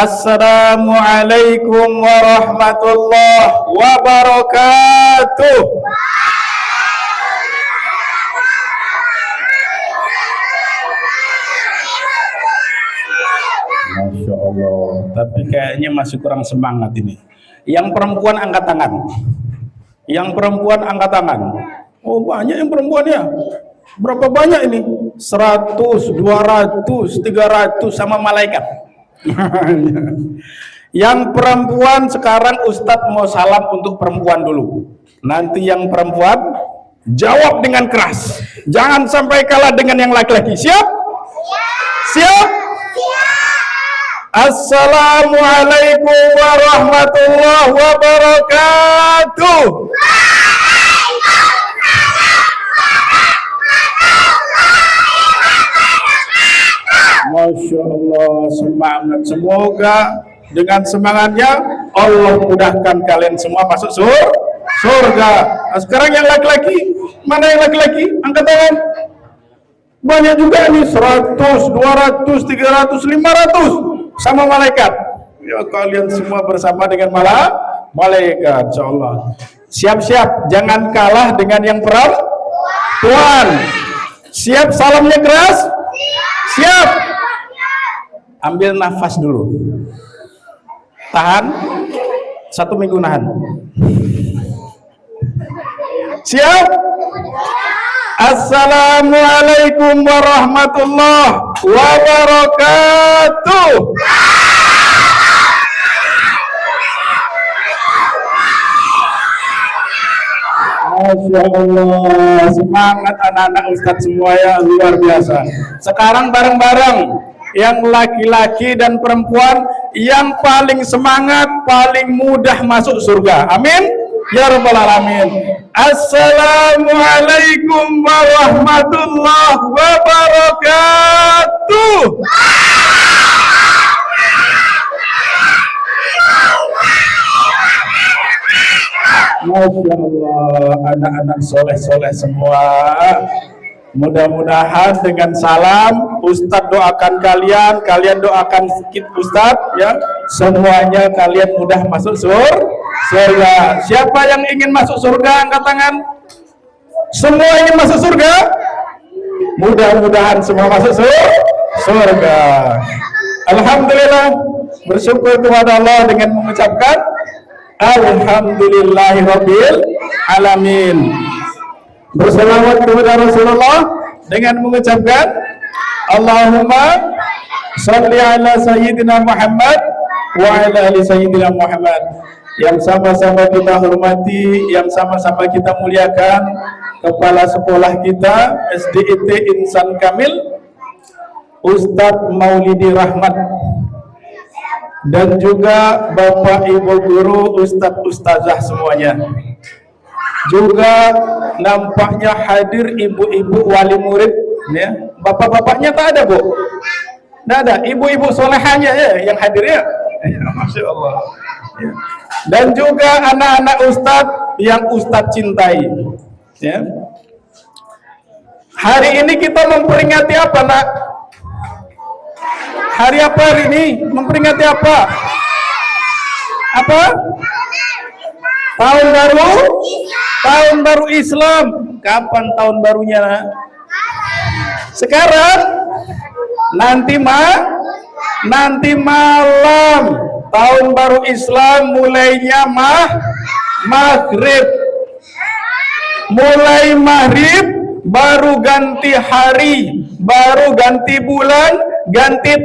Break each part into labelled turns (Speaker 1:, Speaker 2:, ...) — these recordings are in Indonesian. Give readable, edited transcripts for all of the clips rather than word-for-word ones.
Speaker 1: Assalamualaikum warahmatullahi wabarakatuh. Masya Allah, tapi kayaknya masih kurang semangat ini. Yang perempuan angkat tangan. Yang perempuan angkat tangan. Oh, banyak yang perempuan ya. Berapa banyak ini? 100, 200, 300 sama malaikat. Yang perempuan sekarang Ustadz mau salam untuk perempuan dulu. Nanti yang perempuan jawab dengan keras. Jangan sampai kalah dengan yang laki-laki. Siap? Siap? Assalamualaikum warahmatullahi wabarakatuh. Masya Allah, semangat. Semoga dengan semangatnya Allah mudahkan kalian semua masuk surga. Nah, sekarang yang laki-laki, mana yang laki-laki? Angkat tangan. Banyak juga nih, 100, 200, 300, 500 sama malaikat. Ya, kalian semua bersama dengan malaikat, insyaallah. Siap-siap, jangan kalah dengan yang perempuan. Siap salamnya keras? Siap. Ambil nafas dulu. Tahan. 1 minggu nahan. Siap? Assalamualaikum warahmatullahi wabarakatuh. Masya Allah, semangat anak-anak Ustadz semua ya, luar biasa. Sekarang bareng-bareng, yang laki-laki dan perempuan yang paling semangat, paling mudah masuk surga. Amin ya rabbal alamin. Assalamualaikum warahmatullahi wabarakatuh. Masya Allah, anak-anak soleh-soleh semua. Mudah-mudahan dengan salam Ustadz doakan kalian, kalian doakan Ustadz ya. Semuanya kalian mudah masuk surga. Siapa yang ingin masuk surga angkat tangan. Semua ingin masuk surga? Mudah-mudahan semua masuk surga. Alhamdulillah, bersyukur kepada Allah dengan mengucapkan Alhamdulillahirabbil alamin. Bersalawat kepada Rasulullah dengan mengucapkan Allahumma shalli ala sayyidina Muhammad wa ala ali sayyidina Muhammad. Yang sama-sama kita hormati, yang sama-sama kita muliakan kepala sekolah kita SDIT Insan Kamil Ustadz Maulidi Rahmat, dan juga Bapak Ibu Guru, Ustadz Ustazah semuanya. Juga nampaknya hadir ibu-ibu wali murid ya. Bapak-bapaknya tak ada, Bu? Tidak ada. Ibu-ibu solehanya ya yang hadir ya. Masya Allah. Dan juga anak-anak Ustadz yang Ustadz cintai ya. Hari ini kita memperingati apa, Nak? Hari apa hari ini? Memperingati apa? Apa? Tahun baru? Tahun baru Islam. Kapan tahun barunya, Nak? Sekarang? Nanti malam. Tahun baru Islam mulainya maghrib. Mulai maghrib baru ganti hari, baru ganti bulan, ganti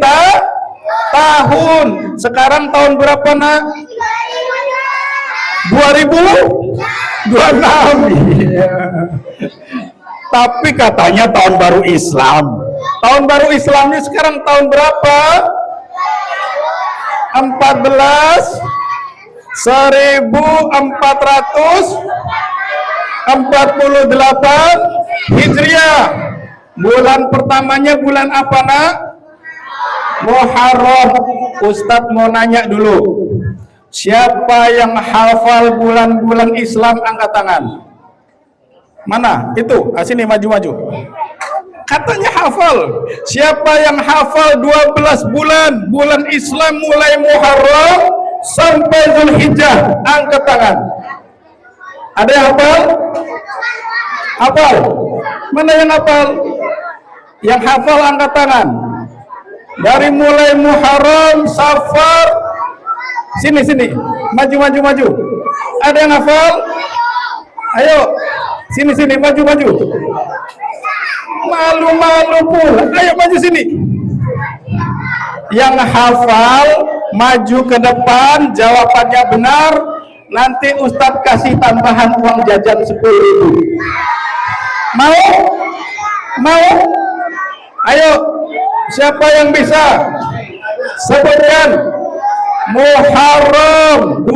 Speaker 1: tahun. Sekarang tahun berapa, Nak? 2026. Tapi katanya tahun baru Islam. Tahun baru Islamnya sekarang tahun berapa? 1448 Hijriah. Bulan pertamanya bulan apa, Nak? Muharram. Ustadz mau nanya dulu. Siapa yang hafal bulan-bulan Islam angkat tangan? Mana? Itu. Sini maju-maju. Katanya hafal. Siapa yang hafal 12 bulan Islam mulai Muharram sampai Zulhijjah, angkat tangan. Ada yang hafal? Hafal? Mana yang hafal? Yang hafal angkat tangan. Dari mulai Muharram, Safar, sini, maju. Ada yang hafal? Ayo, sini, maju. Malu pula. Ayo maju sini. Yang hafal maju ke depan, jawabannya benar. Nanti Ustadz kasih tambahan uang jajan 10.000. Mau? Ayo, siapa yang bisa sebutkan Muharram 2,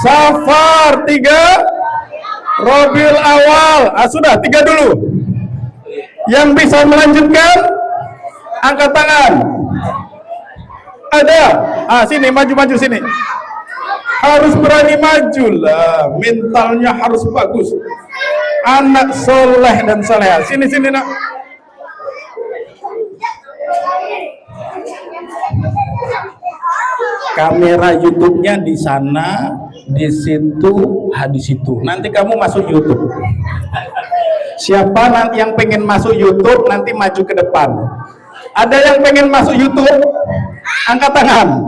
Speaker 1: Safar 3, Rabiul Awal. Sudah 3 dulu. Yang bisa melanjutkan angkat tangan. Ada? Sini, maju sini. Harus berani maju lah, mentalnya harus bagus. Anak soleh dan soleha. Sini nak. Kamera YouTube-nya di sana, di situ, di situ. Nanti kamu masuk YouTube. Siapa nanti yang pengen masuk YouTube nanti maju ke depan. Ada yang pengen masuk YouTube? Angkat tangan.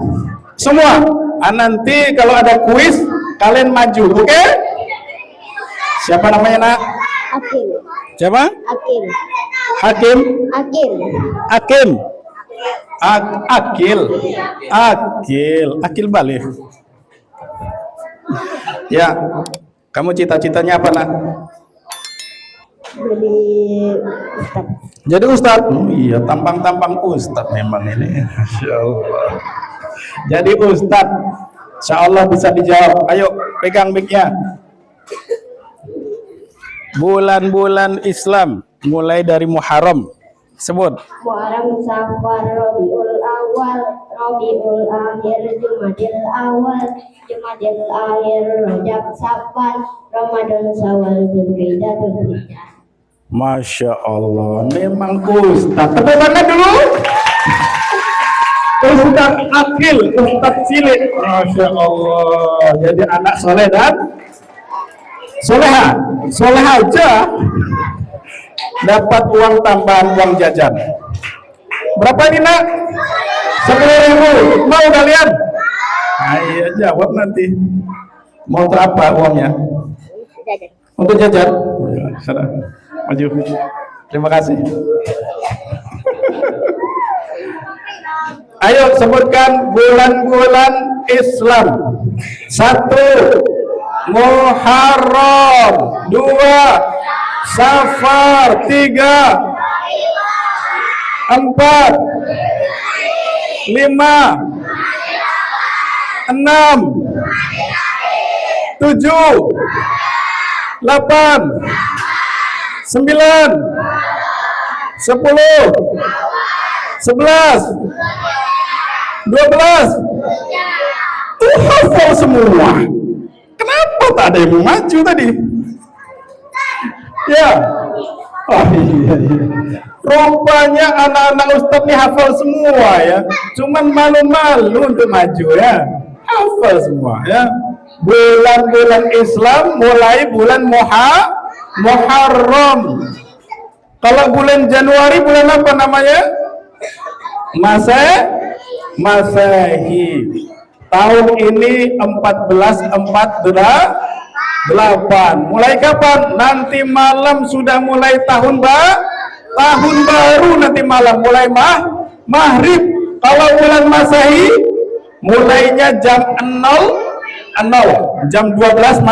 Speaker 1: Semua. Nanti kalau ada kuis kalian maju, oke? Siapa namanya nak?
Speaker 2: Akil.
Speaker 1: Siapa?
Speaker 2: Akil.
Speaker 1: Hakim?
Speaker 2: Akil.
Speaker 1: Hakim. Akil balik. Ya, kamu cita-citanya apa nak? Jadi Ustadz. Iya, tampang Ustadz memang ini. Masya Allah. Jadi Ustadz, insya Allah bisa dijawab. Ayo pegang mic-nya. Bulan-bulan Islam mulai dari Muharram. Sebut.
Speaker 2: Muharram, Safar, Rabiul Awal, Rabiul Akhir, Jumadil Awal, Jumadil Akhir, Rajab, Safar, Ramadan, Syawal, Dzulqa'dah, Dzulhijjah.
Speaker 1: Masya Allah, memang Ustadz. Tepuk tangan dulu. Ustadz Akil, Ustadz cilik. Masya Allah. Jadi anak soleh dan soleha aja dapat uang tambahan, uang jajan. Berapa ini nak? 10.000. Mau kalian? Iya, jawab nanti. Mau berapa uangnya? Untuk jajan. Sudah. Maju. Terima kasih. Ayo sebutkan bulan-bulan Islam. 1 Muharram, 2 Safar, 3 4 5 6 7 8 9 10 11 12. Tuh hafal semua. Kenapa tak ada yang maju tadi? Ya. Oh iya. Rupanya anak-anak Ustadz ini hafal semua ya. Cuman malu-malu untuk maju ya. Hafal semua ya. Bulan-bulan Islam mulai bulan Muharram. Kalau bulan Januari bulan apa namanya? Masehi. Tahun ini 1448. Mulai kapan? Nanti malam sudah mulai tahun baru nanti malam mulai maghrib. Kalau bulan Masehi mulainya jam 00 jam 12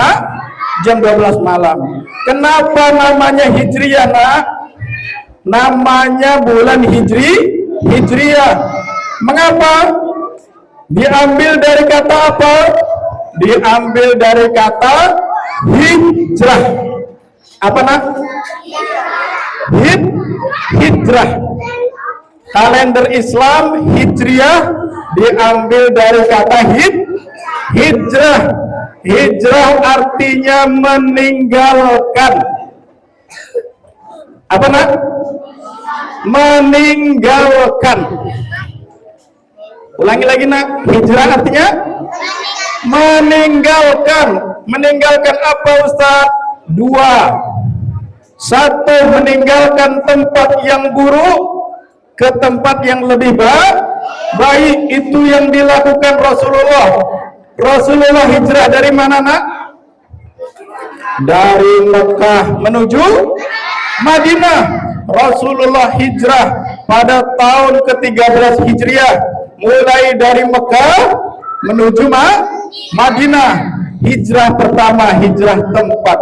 Speaker 1: malam. Kenapa namanya Hijriyah nak? Namanya bulan Hijriyah. Mengapa? Diambil dari kata apa? Diambil dari kata hijrah. Apa nak? Hijrah. Kalender Islam Hijriyah diambil dari kata hijrah. Hijrah artinya meninggalkan. Apa nak? Meninggalkan. Ulangi lagi nak. Hijrah artinya meninggalkan. Meninggalkan apa Ustaz? Dua. Satu, meninggalkan tempat yang buruk ke tempat yang lebih baik. Itu yang dilakukan Rasulullah. Rasulullah hijrah dari mana nak? Dari Mekah menuju Madinah. Rasulullah hijrah pada tahun ke-13 Hijriah, mulai dari Mekah menuju Madinah. Hijrah pertama, hijrah tempat.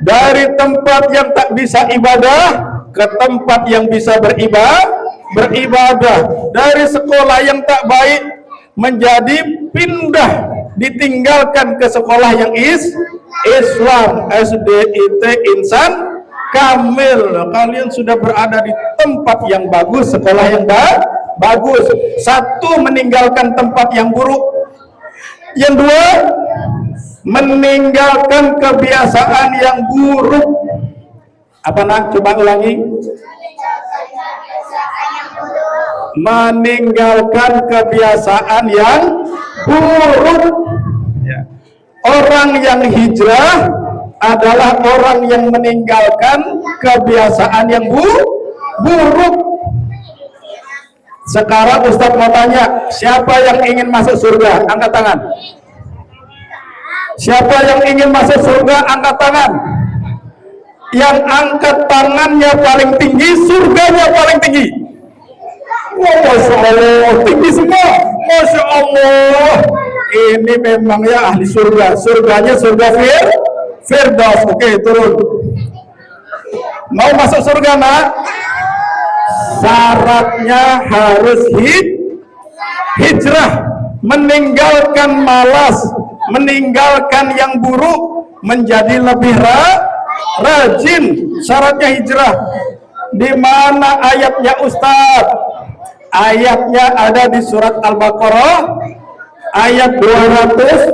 Speaker 1: Dari tempat yang tak bisa ibadah ke tempat yang bisa beribadah. Dari sekolah yang tak baik menjadi pindah, ditinggalkan ke sekolah yang Islam, SDIT Insan Kamil. Kalian sudah berada di tempat yang bagus, sekolah yang bagus. Satu, meninggalkan tempat yang buruk. Yang dua, meninggalkan kebiasaan yang buruk. Apa nak? Coba ulangi. Meninggalkan kebiasaan yang buruk. Ya. Orang yang hijrah adalah orang yang meninggalkan kebiasaan yang buruk. Sekarang Ustaz mau tanya, siapa yang ingin masuk surga? Angkat tangan. Siapa yang ingin masuk surga? Angkat tangan. Yang angkat tangannya paling tinggi, surganya paling tinggi. Masya Allah, tinggi semua. Masya Allah. Ini memang ya ahli surga. Surganya surga Firdaus. Oke, turun. Mau masuk surga nak? Syaratnya harus hijrah, meninggalkan malas, meninggalkan yang buruk, menjadi lebih rajin. Syaratnya hijrah. Di mana ayatnya Ustaz? Ayatnya ada di surat Al-Baqarah ayat 218.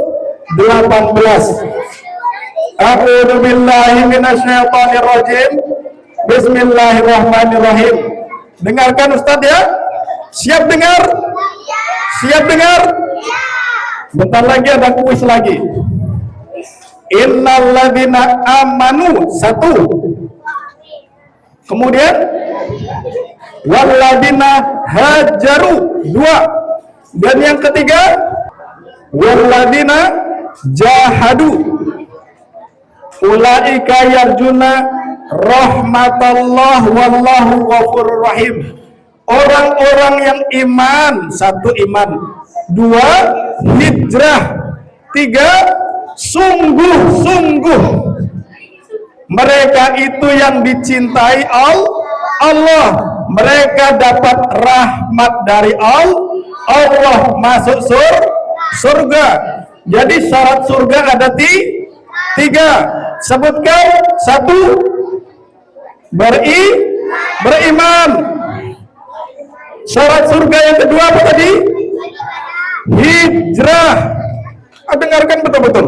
Speaker 1: A'udzu billahi minasyaitonir rajim. Bismillahirrahmanirrahim. Dengarkan Ustaz ya. Siap dengar? Siap dengar? Bentar lagi ada kuis lagi. Innalladzina amanu, satu. Kemudian walladzina hajaru, dua. Dan yang ketiga walladzina jahadu ulaika yarjuna rahmatallah wallahu ghafurur rahim. Orang-orang yang iman, satu iman, dua hijrah, tiga sungguh-sungguh. Mereka itu yang dicintai Allah. Mereka dapat rahmat dari Allah, masuk surga. Jadi syarat surga ada tiga. Sebutkan. Satu, beriman. Syarat surga yang kedua apa tadi? Hijrah. Dengarkan betul-betul.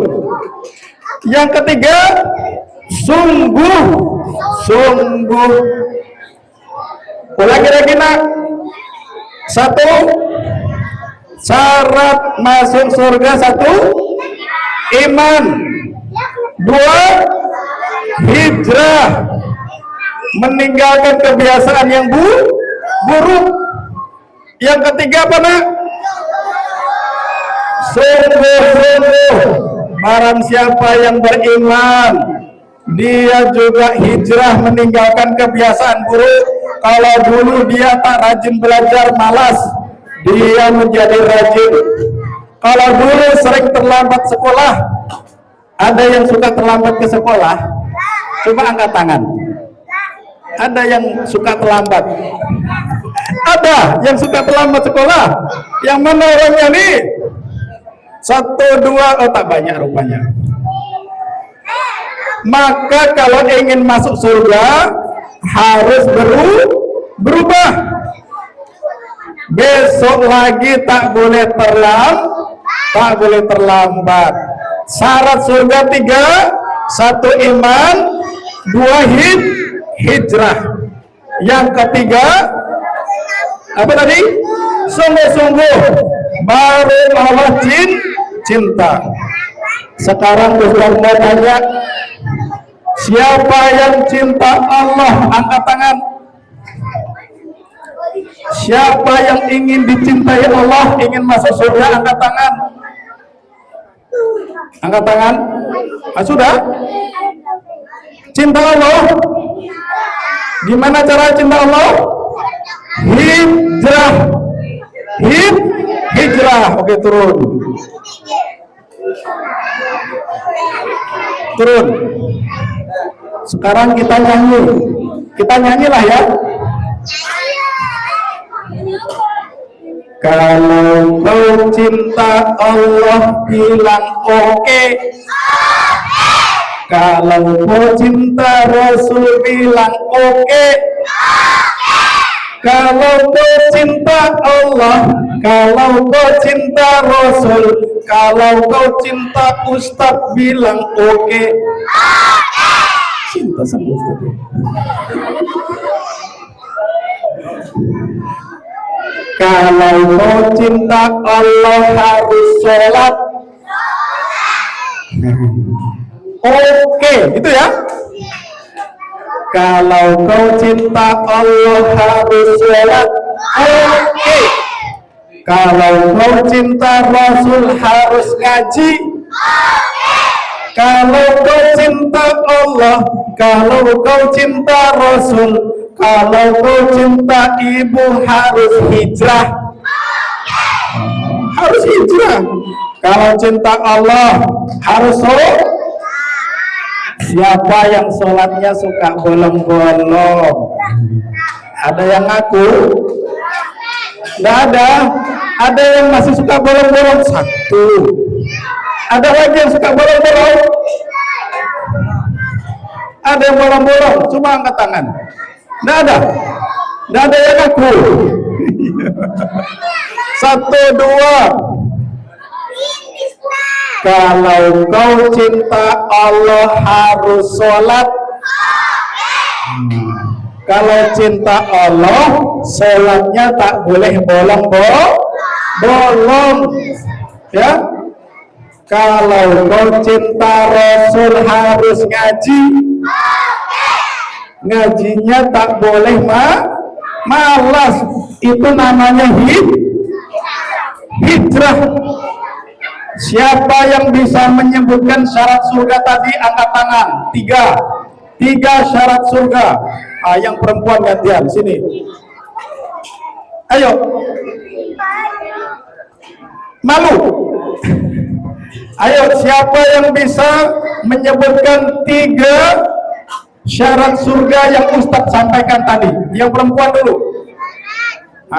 Speaker 1: Yang ketiga, sungguh. Ulangi lagi nak. Satu, syarat masuk surga. Satu, iman. Dua, hijrah, meninggalkan kebiasaan yang buruk. Yang ketiga apa nak? Sungguh-sungguh. Barang siapa yang beriman, dia juga hijrah, meninggalkan kebiasaan buruk. Kalau dulu dia tak rajin belajar, malas, dia menjadi rajin. Kalau dulu sering terlambat sekolah, ada yang suka terlambat ke sekolah? Coba angkat tangan. Ada yang suka terlambat? Ada yang suka terlambat sekolah? Yang mana orangnya nih? Satu, dua, oh tak banyak rupanya. Maka kalau ingin masuk surga harus berubah. Besok lagi tak boleh terlambat. Syarat surga tiga. Satu, iman. Dua, hijrah. Yang ketiga, apa tadi? Sungguh-sungguh. Baru Allah cinta. Sekarang Ustaz mau tanya, siapa yang cinta Allah? Angkat tangan. Siapa yang ingin dicintai Allah, ingin masuk surga? Angkat tangan. Angkat tangan. Sudah? Cinta Allah. Gimana cara cinta Allah? Hijrah. Hijrah. Oke, turun. Turun. Sekarang kita nyanyi. Kita nyanyilah ya. Kalau kau cinta Allah, bilang oke. Kalau kau cinta Rasul, bilang oke. Kalau kau cinta Allah, kalau kau cinta Rasul, kalau kau cinta Ustadz, bilang oke. Cinta sama Ustadz. Kalau kau cinta Allah, harus sholat. Oke, itu ya. Kalau kau cinta Allah, harus sholat. Oke. Kalau kau cinta Rasul, harus ngaji. Kalau kau cinta Allah, kalau kau cinta Rasul, kalau kau cinta ibu, harus hijrah. Harus hijrah. Kalau cinta Allah, harus sholat. Siapa yang sholatnya suka bolong-bolong? Ada yang ngaku? Nggak ada. Ada yang masih suka bolong-bolong? Satu. Ada lagi yang suka bolong-bolong? Ada yang bolong-bolong? Coba angkat tangan. Nggak ada. Nggak ada yang ngaku. Satu, dua. Kalau kau cinta Allah, harus sholat. Kalau cinta Allah, sholatnya tak boleh bolong. Ya. Kalau kau cinta Rasul, harus ngaji. Ngajinya tak boleh malas. Itu namanya hijrah. Siapa yang bisa menyebutkan syarat surga tadi, angkat tangan. Tiga syarat surga. Yang perempuan gantian, sini. Ayo. Malu. Ayo, siapa yang bisa menyebutkan 3 syarat surga yang Ustadz sampaikan tadi? Yang perempuan dulu.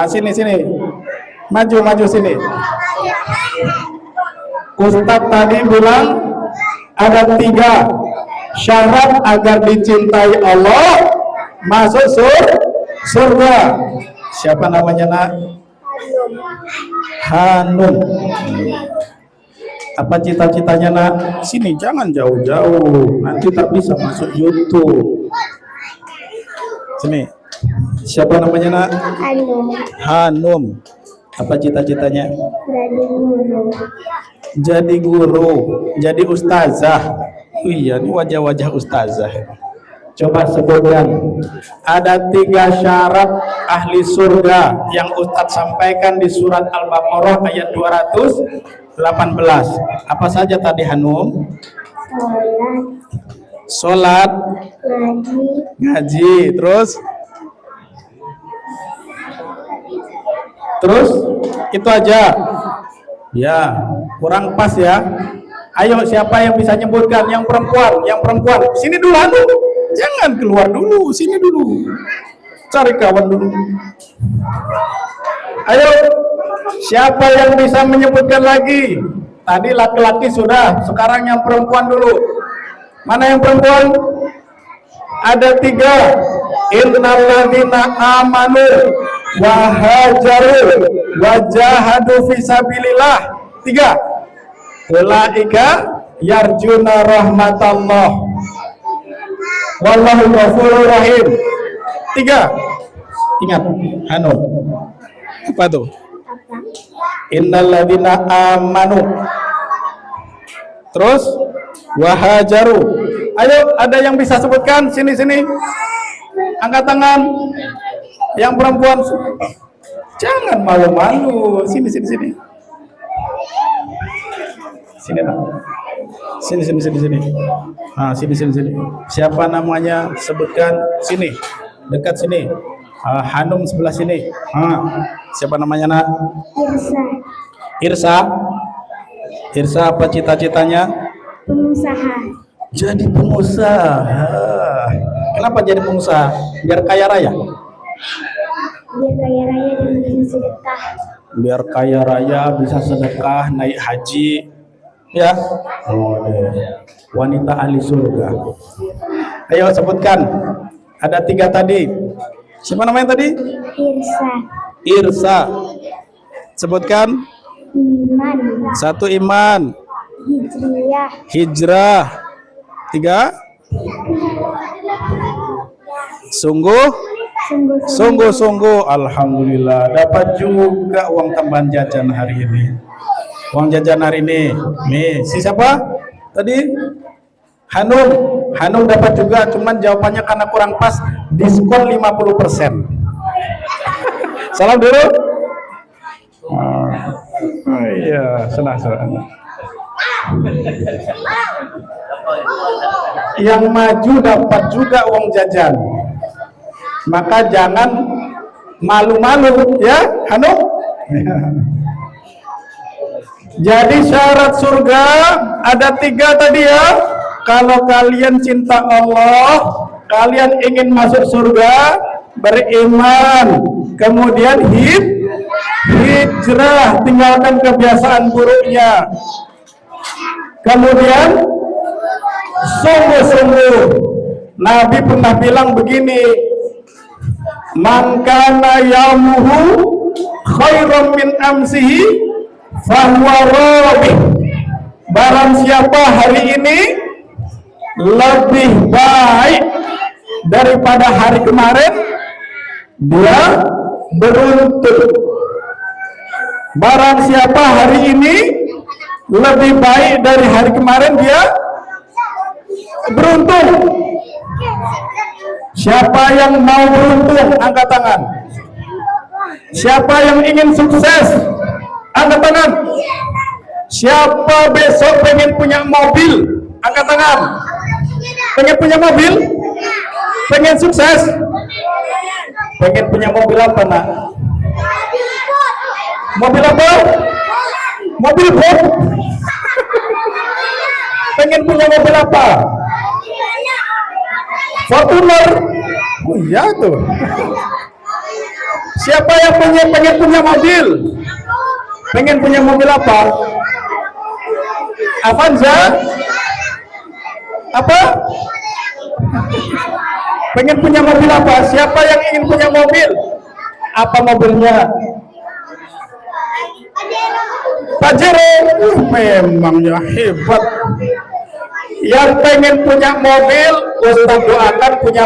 Speaker 1: Sini. Maju sini. Ustadz tadi bilang ada 3 syarat agar dicintai Allah, masuk surga. Siapa namanya, Nak? Hanum. Apa cita-citanya, Nak? Sini, jangan jauh-jauh, nanti tak bisa masuk YouTube. Sini. Siapa namanya, Nak? Hanum. Apa cita-citanya? Jadi guru, jadi ustazah. Iya, ini wajah-wajah ustazah. Coba sebutkan. Ada 3 syarat ahli surga yang Ustadz sampaikan di surat Al-Baqarah ayat 218. Apa saja tadi, Hanum? Sholat, ngaji, terus itu aja. Ya, kurang pas ya. Ayo, siapa yang bisa nyebutkan? Yang perempuan. Sini dulu, Hanum. Jangan keluar dulu, sini dulu. Cari kawan dulu. Ayo, siapa yang bisa menyebutkan lagi? Tadi laki-laki sudah, sekarang yang perempuan dulu. Mana yang perempuan? Ada 3. Innalladzina amanu wa hajaru wa jahadu fisabilillah. 3. Ulaika yarjuna rahmatallah wallahu ghafurur rahim. Tiga. Ingat, Hanum. Apa tuh? Innalladzina amanu. Terus wahajaru. Ayo, ada yang bisa sebutkan? Sini. Angkat tangan. Yang perempuan. Jangan malu-malu. Sini. Sini nak. Sini. Nah, sini. Siapa namanya? Sebutkan. Sini. Dekat sini. Hanum sebelah sini. Siapa namanya nak? Irsa. Irsa apa cita-citanya?
Speaker 2: Pengusaha.
Speaker 1: Jadi pengusaha. Kenapa jadi pengusaha? Biar kaya raya.
Speaker 2: Biar kaya raya dan bisa sedekah.
Speaker 1: Biar kaya raya bisa sedekah, naik haji. Ya. Wanita ahli surga. Ayo sebutkan. Ada 3 tadi. Siapa namanya tadi? Irsa. Sebutkan.
Speaker 2: Iman.
Speaker 1: 1 iman. Hijrah. 3. Sungguh. Alhamdulillah. Dapat juga uang tambahan jajan hari ini. Uang jajan hari ini. Nih, si siapa? Tadi? Hanum dapat juga, cuman jawabannya karena kurang pas, diskon 50%. Salam dulu. Oh iya, senang. Yang maju dapat juga uang jajan. Maka jangan malu-malu ya, Hanum. Jadi syarat surga ada 3 tadi ya. Kalau kalian cinta Allah, kalian ingin masuk surga, beriman, kemudian hijrah, tinggalkan kebiasaan buruknya, kemudian sungguh-sungguh. Nabi pernah bilang begini, man kana yamuhu khairan min amsihi fahuwa rabih. Barang siapa hari ini lebih baik daripada hari kemarin, dia beruntung. Barang siapa hari ini lebih baik dari hari kemarin, dia beruntung. Siapa yang mau beruntung, angkat tangan. Siapa yang ingin sukses, angkat tangan. Siapa besok pengen punya mobil, angkat tangan. Pengen punya mobil? Pengen sukses? Pengen punya mobil apa nak? Mobil apa? Mobil bot? Pengen punya mobil apa? Fortuner? Oh iya tuh. Siapa yang pengen punya mobil? Pengen punya mobil apa? Avanza? Apa? Pengen punya mobil apa? Siapa yang ingin punya mobil? Apa mobilnya? Pajero. Memangnya hebat. Yang pengen punya mobil, Ustaz doakan punya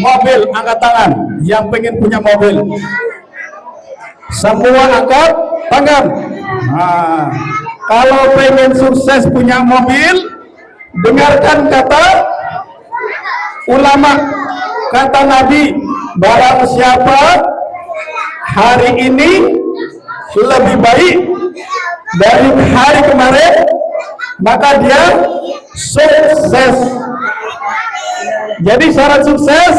Speaker 1: mobil. Angkat tangan. Yang pengen punya mobil. Semua angkat tangan. Nah, kalau pengen sukses punya mobil, dengarkan kata ulama, kata Nabi, barang siapa hari ini lebih baik dari hari kemarin, maka dia sukses. Jadi syarat sukses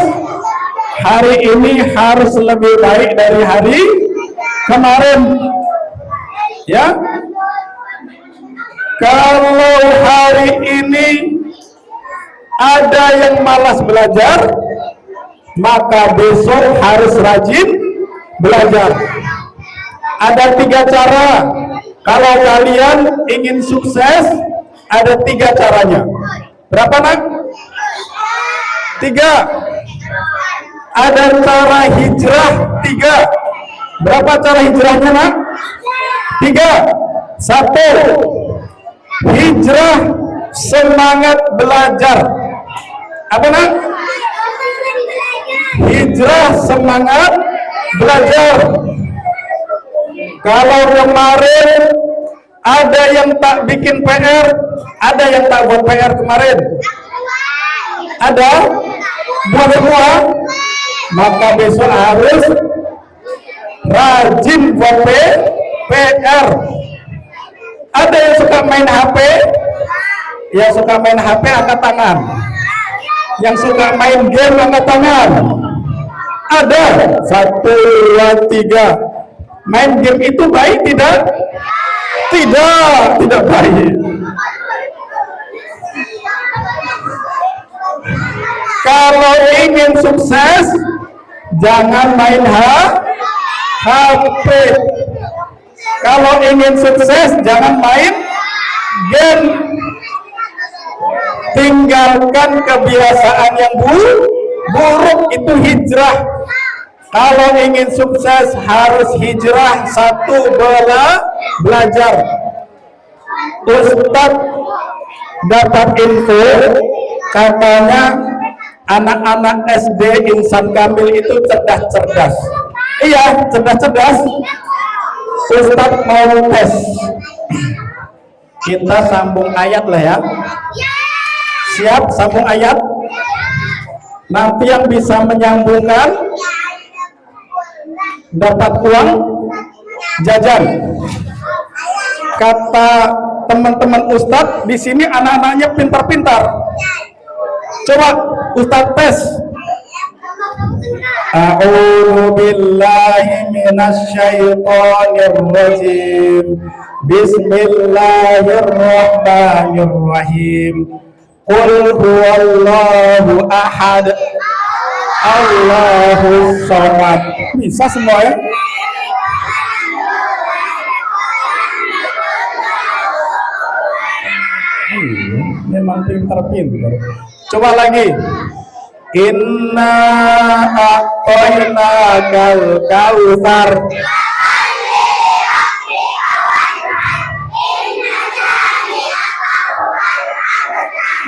Speaker 1: hari ini harus lebih baik dari hari kemarin, ya. Kalau hari ini ada yang malas belajar, maka besok harus rajin belajar. Ada 3 cara. Kalau kalian ingin sukses, ada 3 caranya. Berapa nak? 3. Ada cara hijrah 3. Berapa cara hijrahnya nak? 3. 1. Hijrah semangat belajar. Apa nak? hijrah semangat belajar. Kalau kemarin ada yang tak bikin PR, ada yang tak buat PR kemarin, ada buat semua, maka besok harus rajin buat PR. Ada yang suka main HP, yang suka main HP angkat tangan. Yang suka main game angkat tangan. Ada 1, 2, 3. Main game itu baik tidak? Tidak baik. Kalau ingin sukses, jangan main HP. Kalau ingin sukses, jangan main game. Tinggalkan kebiasaan yang buruk, itu hijrah. Kalau ingin sukses harus hijrah. 1, belajar. Ustaz dapat info katanya anak-anak SD Insan Kamil itu cerdas-cerdas. Iya, cerdas-cerdas. Ustaz mau tes. Kita sambung ayat lah ya. Siap sambung ayat? Nanti yang bisa menyambungkan dapat uang jajan. Kata teman-teman Ustadz di sini anak-anaknya pintar-pintar. Coba Ustadz tes. A'udzu billahi minasyaitonir rajim. Bismillahirrahmanirrahim. Qul huwallahu ahad. Allahus samad. Bisa semua ya? Memang pintar-pintar. Coba lagi. Inna a'tainakal kautsar.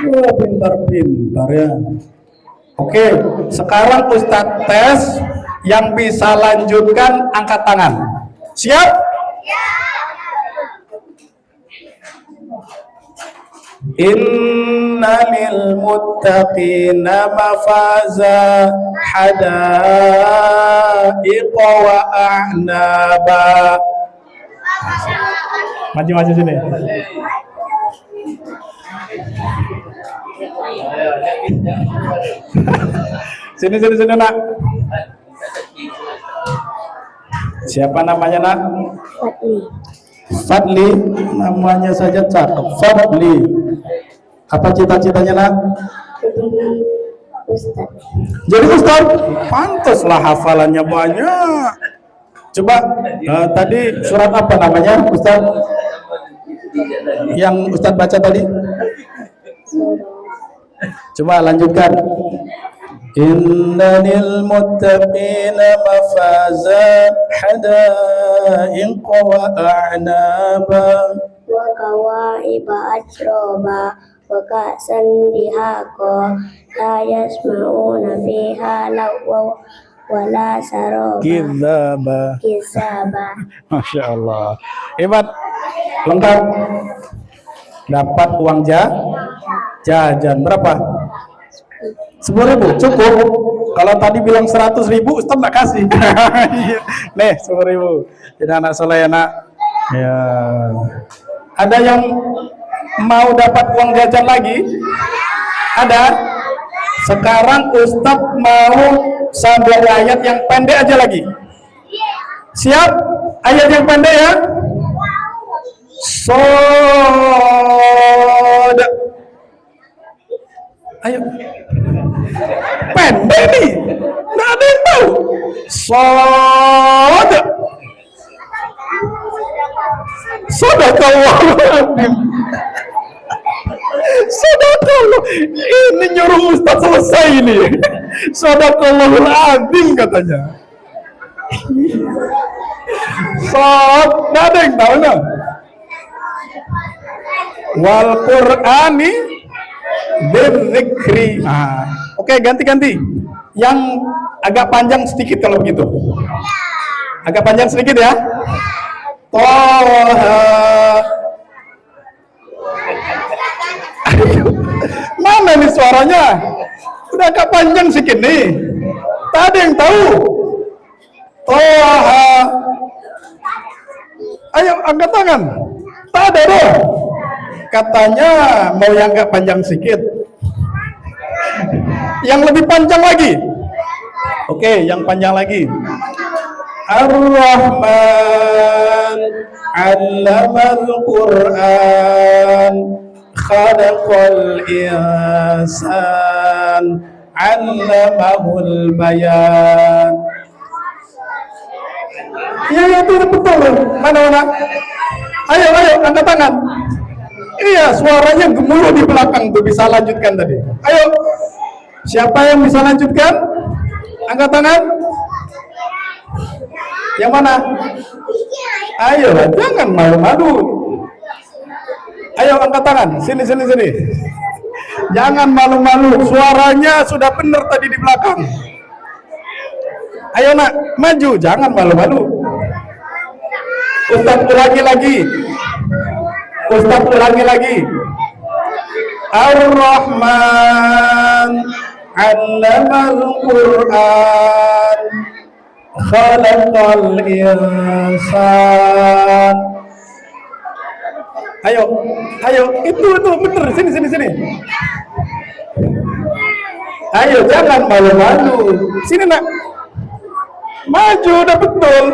Speaker 1: Oh, pintar-pintar ya. Oke, sekarang Ustadz tes, yang bisa lanjutkan angkat tangan. Siap? Innalil muttaqina mafaza hadaiqa wa a'naba. Maju sini. Sini nak. Siapa namanya nak? Fadli. Namanya saja cakep. Fadli. Apa cita-citanya nak? Jadi Ustaz. Pantaslah hafalannya banyak. Coba tadi surat apa namanya Ustaz? Yang Ustaz baca tadi? Coba lanjutkan. Innal muttaqina mafaza hadaiqa wa a'naba
Speaker 2: wa kawaiba atroba wa ka'san dihaqa la yasma'una fiha lagwa wa la saraba
Speaker 1: kizaba. Masya Allah, hebat, lengkap. Dapat uang jajan berapa? 10.000 cukup. Kalau tadi bilang 100.000 Ustaz nggak kasih. Nih 10.000. Jadi anak soleh ya nak. Ya. Ada yang mau dapat uang jajan lagi? Ada? Sekarang Ustaz mau sambung ayat yang pendek aja lagi. Siap? Ayat yang pendek ya. Sod. Ayo. Pendek nih. Nggak ada yang tahu. Sod. Sadaqallahul. Sadaqallah. Ini nyuruh Ustaz selesai ini. Sadaqallahul azim katanya. Sod. Nggak ada yang tahu nggak? Wal Qur'ani bidzikri. Oke, ganti-ganti. Yang agak panjang sedikit kalau begitu. Agak panjang sedikit ya. Toha. Mana nih suaranya? Udah agak panjang sedikit nih. Tak ada yang tahu. Toha. Ayo angkat tangan. Tak ada deh. Katanya mau yang agak panjang sedikit. Yang lebih panjang lagi. Oke, yang panjang lagi. Ar-Rahman 'allamal Qur'an khalaqal insan 'allamahul bayan. Ya itu betul. Mana? Ayo angkat tangan. Iya, suaranya gemuruh di belakang tuh, bisa lanjutkan tadi. Ayo. Siapa yang bisa lanjutkan? Angkat tangan. Yang mana? Ayo, jangan malu-malu. Ayo angkat tangan. Sini. Jangan malu-malu. Suaranya sudah benar tadi di belakang. Ayo nak, maju. Jangan malu-malu. Ustaz ulangi lagi. Ar-Rahman 'allamal Qur'an khalaqal insan. Ayo, itu bener. Sini. Ayo, jangan malu-malu. Sini nak, maju, udah betul.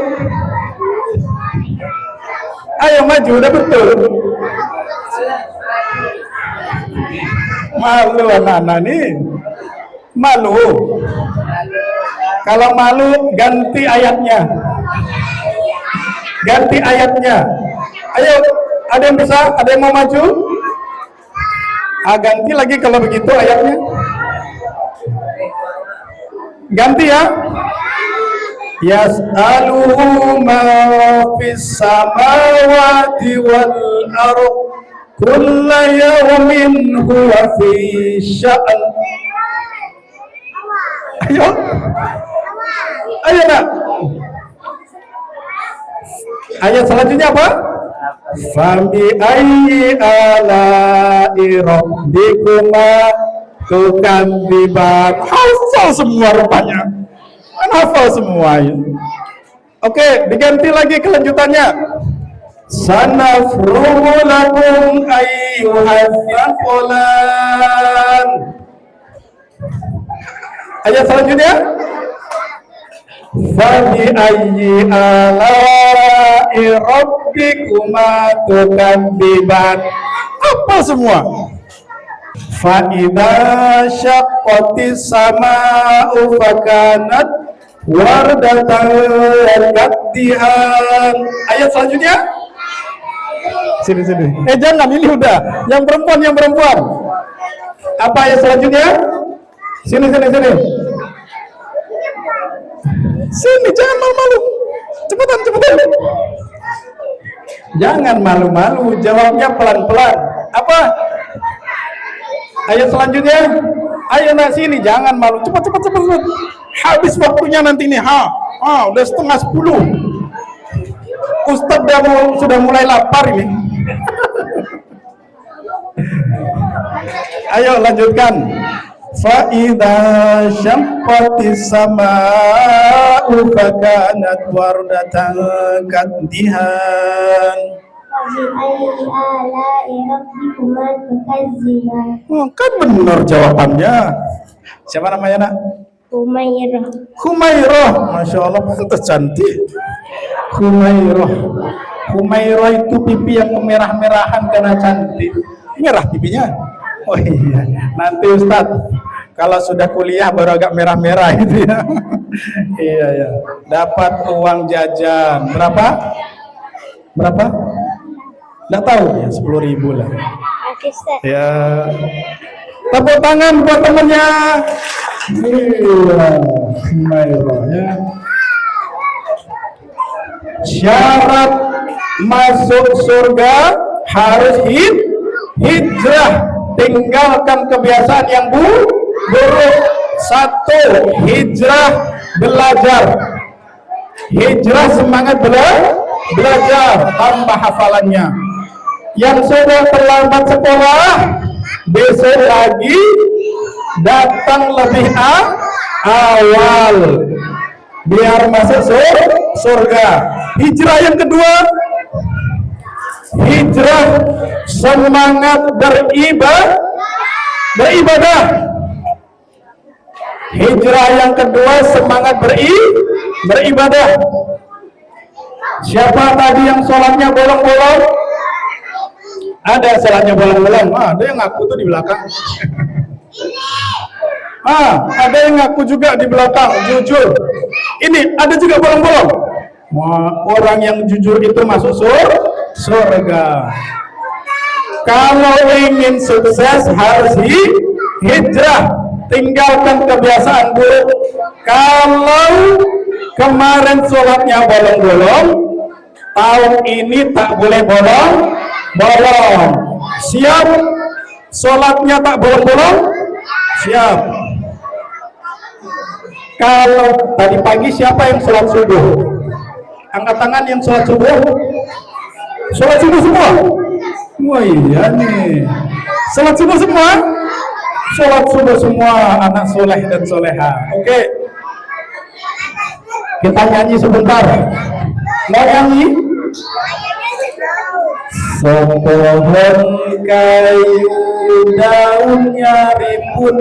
Speaker 1: Ayo maju, udah betul. Malu anak-anak nih. Malu. Kalau malu, ganti ayatnya. Ayo, ada yang bisa? Ada yang mau maju? Ganti lagi kalau begitu ayatnya. Ganti ya. Yas'aluhu ma fis samawati wal ardh kulla yawmin huwa fi sya'n. Ayo nak. Ayat selanjutnya apa? Fabi ayyi ala'i rabbikuma tukadziban. Hafal semua rupanya. Hafal semua ya. Oke, diganti lagi kelanjutannya. Sanafrugu lakum ayyuhas thaqalan. Ayat selanjutnya. Fabi ayyi ala'i rabbikuma tukadziban. Apa semua? Fa idza syaqqatis samaa'u fakanat wardatan kaddihan. Ayat selanjutnya. Sini. Jangan, ini udah. Yang perempuan. Apa ayat selanjutnya? Sini. Sini, jangan malu-malu. Cepetan. Jangan malu-malu, jawabnya pelan-pelan. Apa? Ayat selanjutnya. Ayo nak sini, jangan malu. Cepat. Habis waktunya nanti nih. Udah 9:30. Ustaz sudah mulai lapar ini. Ayo lanjutkan. Fa idza syaqqatis samaa'u fakanat wardatan kaddihan. Kan benar jawabannya. Siapa namanya nak? Humairah. Masya Allah, pantas cantik. Humairah itu pipi yang kemerah-merahan karena cantik. Merah pipinya. Oh iya, nanti Ustaz kalau sudah kuliah baru agak merah-merah gitu ya. Iya. Dapat uang jajan berapa? Nggak tahu ya, 10.000 lah. Ya. Tepuk tangan buat temannya. Iya, Humairah ya. Syarat masuk surga harus hijrah, tinggalkan kebiasaan yang buruk. 1. Hijrah belajar. Hijrah semangat belajar, tambah hafalannya. Yang sudah terlambat sekolah, besok lagi datang lebih awal biar masuk surga. Hijrah yang kedua, hijrah semangat beribadah. Hijrah yang kedua semangat beribadah. Siapa tadi yang sholatnya bolong-bolong? Ada sholatnya bolong-bolong. Ada yang ngaku tuh di belakang. Ada yang ngaku juga di belakang, jujur. Ini ada juga bolong-bolong. Orang yang jujur itu masuk surga. Kalau ingin sukses harus hijrah. Tinggalkan kebiasaan buruk. Kalau kemarin sholatnya bolong-bolong, tahun ini tak boleh bolong. Siap? Sholatnya tak bolong-bolong? Siap. Kalau tadi pagi siapa yang sholat subuh? Angkat tangan yang sholat subuh. Sholat subuh semua? Wah iya nih. Sholat subuh semua? Sholat subuh semua anak soleh dan soleha. Oke. Kita nyanyi sebentar. Mau nyanyi? Sepohon kayu daunnya rimbun,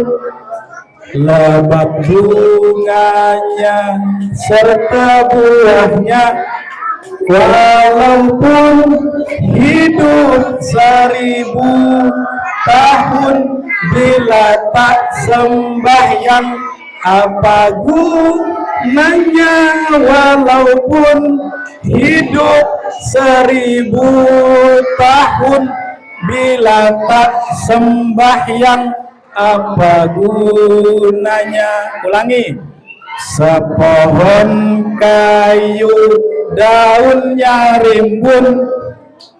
Speaker 1: lebat bunganya serta buahnya, walaupun hidup 1000 tahun, bila tak sembahyang apa gunanya? Walaupun hidup 1000 tahun, bila tak sembahyang apa gunanya? Ulangi. Sepohon kayu daunnya rimbun,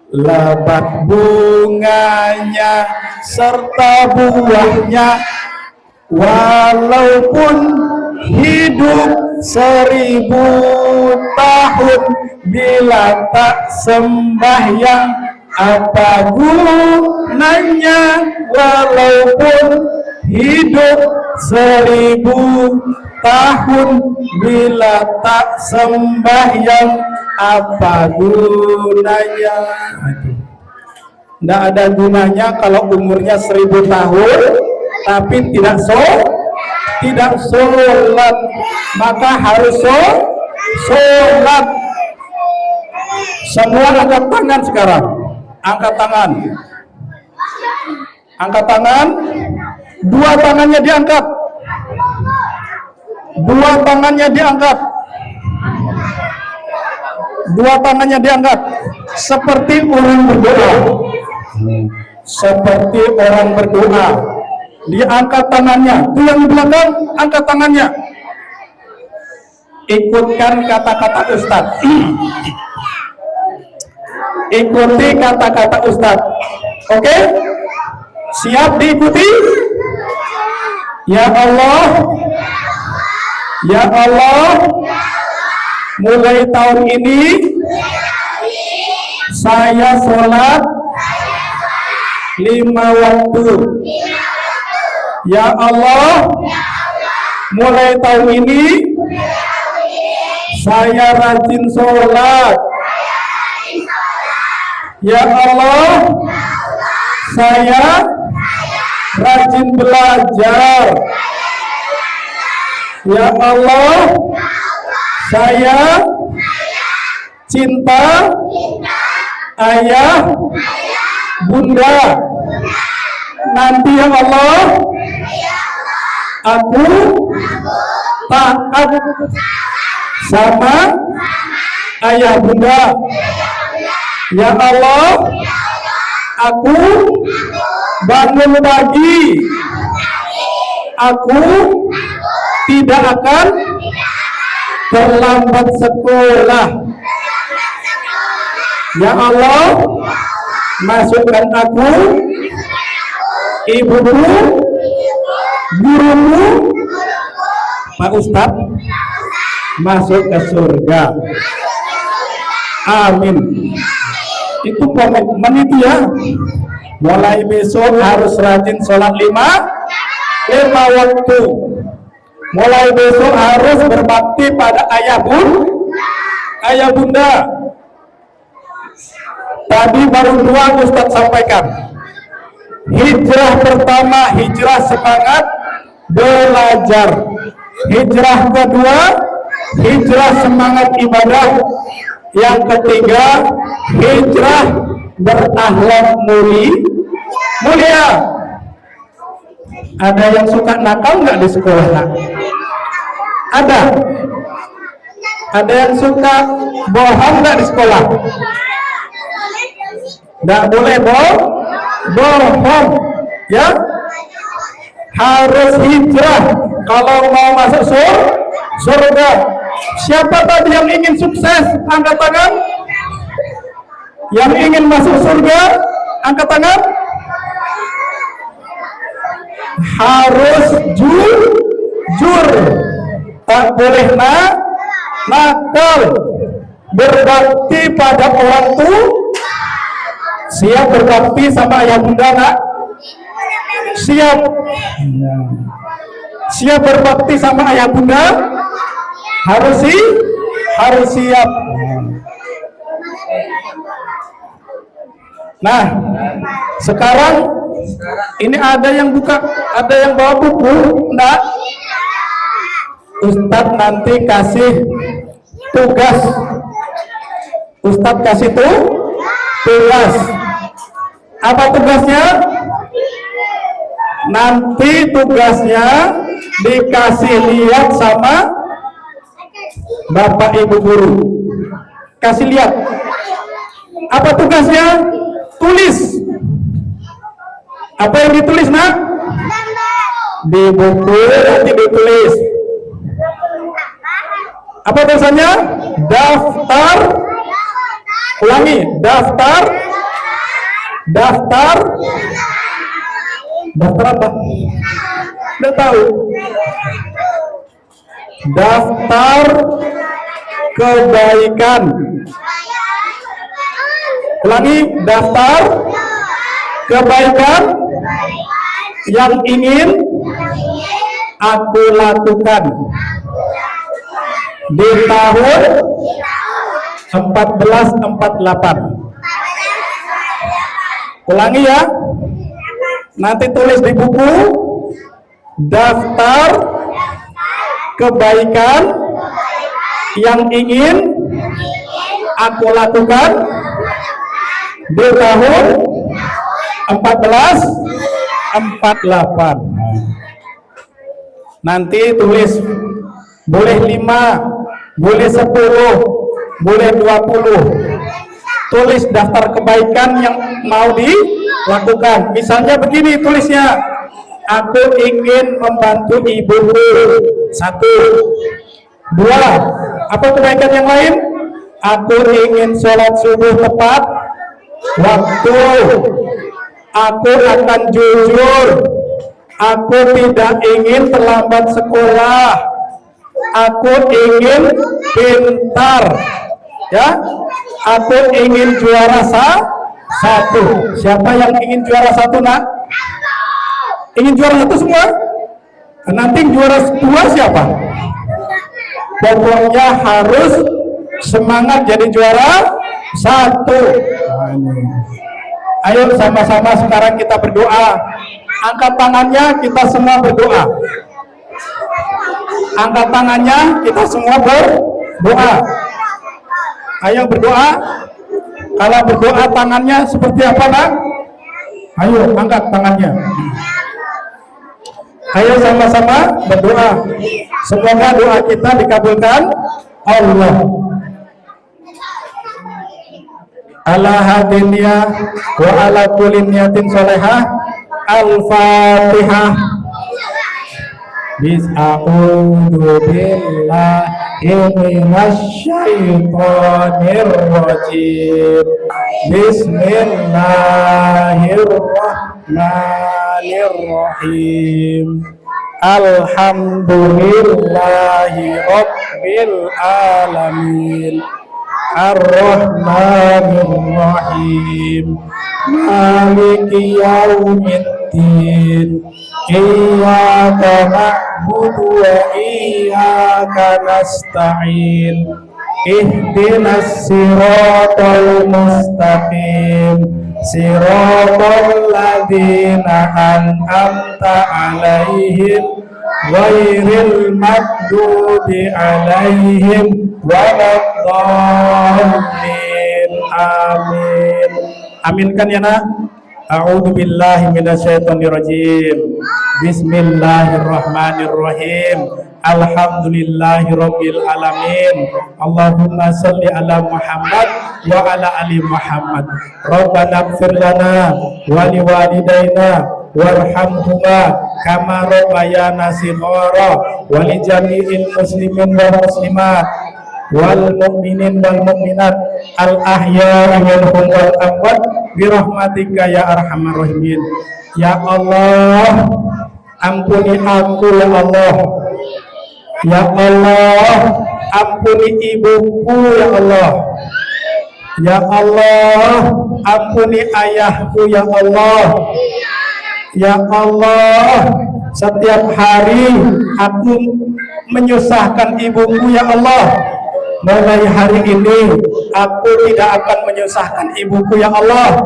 Speaker 1: lebat bunganya serta buahnya, walaupun hidup 1000 tahun, bila tak sembahyang apa gunanya? Walaupun hidup 1000 tahun, bila tak sembahyang apa gunanya? Tidak ada gunanya kalau umurnya 1000 tahun tapi tidak sholat. Maka harus sholat. Semua angkat tangan sekarang. Angkat tangan. Angkat tangan. Dua tangannya diangkat. Dua tangannya diangkat. Dua tangannya diangkat. Seperti orang berdoa. Seperti orang berdoa. Diangkat tangannya. Itu yang di belakang, angkat tangannya. Ikutkan kata-kata Ustadz. Ikuti kata-kata Ustadz. Oke? Siap diikuti? Ya Allah, ya Allah, mulai tahun ini saya sholat 5 waktu. Ya Allah, mulai tahun ini saya rajin sholat. Ya Allah, saya rajin belajar. Ya Allah, saya cinta ayah, bunda. Nanti ya Allah, aku taat sama ayah bunda. Ya Allah, aku bangun pagi. Aku tidak akan terlambat sekolah. Ya Allah, masukkan aku, ibuku, guruku, Pak Ustadz, masuk ke surga. Amin. Itu komitmen itu ya. Mulai besok harus rajin sholat lima waktu. Mulai besok harus berbakti pada ayah bunda. Tadi baru 2 Ustadz sampaikan. Hijrah pertama, hijrah semangat belajar. Hijrah kedua, hijrah semangat ibadah. Yang ketiga, hijrah berakhlak mulia. Ada yang suka nakal nggak di sekolah? Nak? Ada yang suka bohong nggak di sekolah? Nggak boleh bohong, ya. Harus hijrah kalau mau masuk surga. Siapa tadi yang ingin sukses? Angkat tangan. Yang ingin masuk surga, angkat tangan. Harus jujur, tak boleh nakal, berbakti pada orang tua. Siap berbakti sama ayah bunda, nak? Siap berbakti sama ayah bunda? Harus siap. Nah, sekarang ini ada yang bawa buku, enggak? Ustadz nanti kasih tugas. Ustadz kasih tugas. Apa tugasnya? Nanti tugasnya dikasih lihat sama Bapak Ibu guru. Kasih lihat. Apa tugasnya? Tulis. Apa yang ditulis, nak? Di buku nanti ditulis. Apa tulisannya? Daftar. Ulangi. Daftar apa? Udah tahu? Daftar kebaikan. Ulangi. Daftar kebaikan yang ingin aku lakukan di tahun 1448. Ulangi ya. Nanti tulis di buku. Daftar kebaikan yang ingin aku lakukan di tahun 1448. Nanti tulis, boleh 5, boleh 10, boleh 20. Tulis daftar kebaikan yang mau dilakukan. Misalnya begini tulisnya, aku ingin membantu ibuku. 1. 2. Apa kebaikan yang lain? Aku ingin sholat subuh tepat waktu. Aku akan jujur. Aku tidak ingin terlambat sekolah. Aku ingin pintar. Ya, aku ingin juara 1. Siapa yang ingin juara 1, nak? Ingin juara 1 semua? Nanti juara 2 siapa? Pokoknya harus semangat jadi juara 1. Ayo sama-sama sekarang kita berdoa. Angkat tangannya, kita semua berdoa. Angkat tangannya, kita semua berdoa. Ayo berdoa. Kalau berdoa tangannya seperti apa, nak? Ayo angkat tangannya. Ayo sama-sama berdoa. Semoga doa kita dikabulkan Allah. Ala hadiniyah wa ala kulli niyatin sholihah. Al-Fatihah. Bismillahirrahmanirrahim. Bismillahirrahmanirrahim. Alhamdulillahi rabbil alamin. Ar-Rahmanir-Rahim. Maliki yaumiddin. Iyyaka na'budu wa iyyaka nasta'in. Ihdinas siratal mustaqim. Siratal ladzina an'amta 'alaihim ghairil maghdubi 'alaihim waladdallin. Amin. Aminkan ya nak. A'udzu billahi minasyaitonir rajim. Bismillahirrahmanirrahim. Alhamdulillahirabbil alamin. Allahumma shalli ala Muhammad wa ala ali Muhammad. Rabbana ighfir lana wa liwalidayna warhamhuma kama rabbayana shighara wa li jami'il muslimin wal muslimat wal mu'minin wal mu'minat al ahya'i minhum wal amwat bi rahmatika ya arhamar rahimin. Ya Allah, ampuni aku ya Allah. Ya Allah, ampuni ibuku ya Allah. Ya Allah, ampuni ayahku ya Allah. Ya Allah, setiap hari aku menyusahkan ibuku ya Allah. Mulai hari ini aku tidak akan menyusahkan ibuku ya Allah.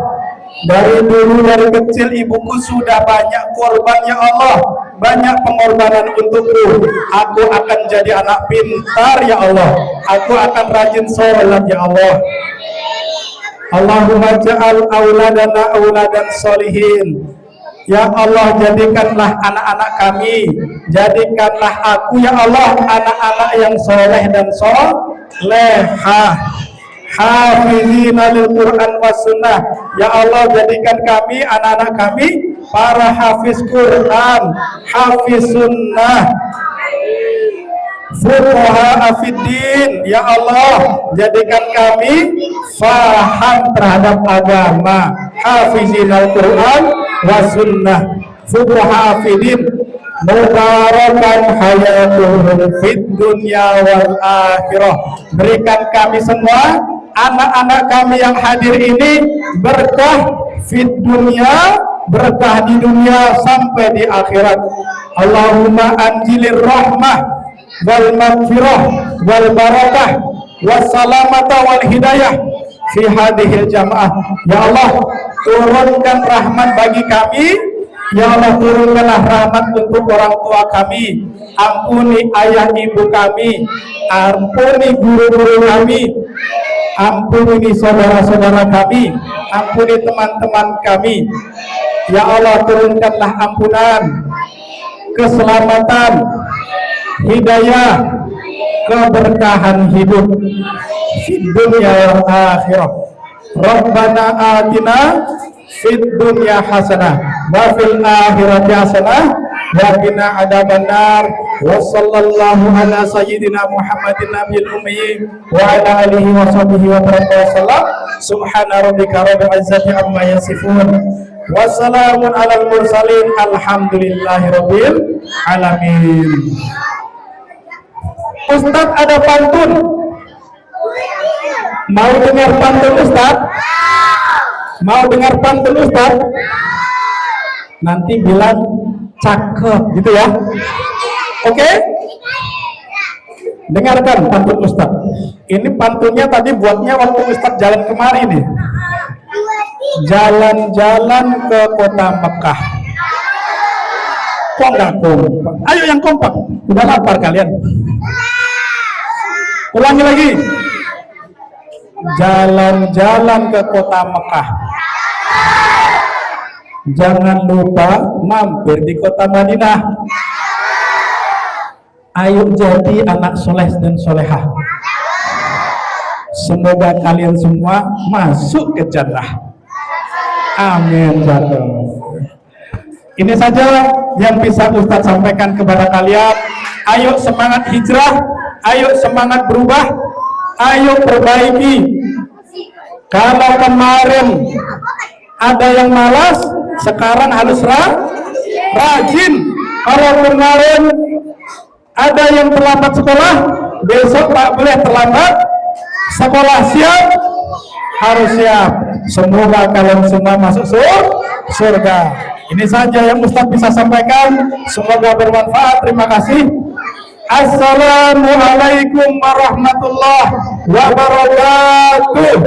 Speaker 1: Dari dulu, dari kecil ibuku sudah banyak korban ya Allah, banyak pengorbanan untukku. Aku akan jadi anak pintar ya Allah. Aku akan rajin sholat ya Allah. Allahumma ja'al auladana auladan sholihin. Ya Allah, jadikanlah anak-anak kami, jadikanlah aku ya Allah anak-anak yang soleh dan solehah, hafizina lil Quran was sunnah. Ya Allah, jadikan kami, anak-anak kami para hafiz Quran, hafiz sunnah, fuqaha afiddin. Ya Allah, jadikan kami faham terhadap agama, hafizina Quran was sunnah, fuqaha afiddin. Mubarakan hayatuhum fid dunya wal akhirah. Berikan kami semua, anak-anak kami yang hadir ini, berkah fid dunya, berkah di dunia sampai di akhirat. Allahumma anjilir rahmah wal maghfirah wal barakah wassalamata wal hidayah fi hadhil jamaah. Ya Allah, turunkan rahmat bagi kami. Ya Allah, turunkanlah rahmat untuk orang tua kami. Ampuni ayah ibu kami, ampuni guru-guru kami, ampuni saudara-saudara kami, ampuni teman-teman kami. Ya Allah, turunkanlah ampunan, keselamatan, hidayah, keberkahan hidup di dunia wal akhirah. Rabbana atina fid dunya hasanah wa fil akhirati hasanah wa qina adzabannar. Wa sallallahu ala sayyidina Muhammadin nabiyil ummi wa ala alihi wa sahbihi wa sallam. Subhana rabbika rabbil izzati amma yasifun wa salamun alal mursalin alhamdulillahi rabbil alamin. Ustaz, ada pantun. Mau dengar pantun Ustaz? Mau dengar pantun Ustaz? Nanti bilang cakep gitu ya. Oke? Dengarkan pantun Ustaz. Ini pantunnya tadi buatnya waktu Ustaz jalan kemari nih. Jalan-jalan ke kota Mekah. Kok nggak kompak? Ayo yang kompak. Udah lapar kalian. Ulangi lagi. Jalan-jalan ke kota Mekah. Jangan lupa mampir di kota Madinah. Ayo jadi anak soleh dan solehah. Semoga kalian semua masuk ke jannah. Amin. Ini saja yang bisa Ustadz sampaikan kepada kalian. Ayo semangat hijrah, ayo semangat berubah, ayo perbaiki. Kalau kemarin ada yang malas, sekarang harus rajin. Kalau kemarin ada yang terlambat sekolah, besok tak boleh terlambat, sekolah siap, harus siap. Semoga kalian semua masuk surga. Ini saja yang Ustaz bisa sampaikan, semoga bermanfaat. Terima kasih. Assalamualaikum warahmatullahi wabarakatuh.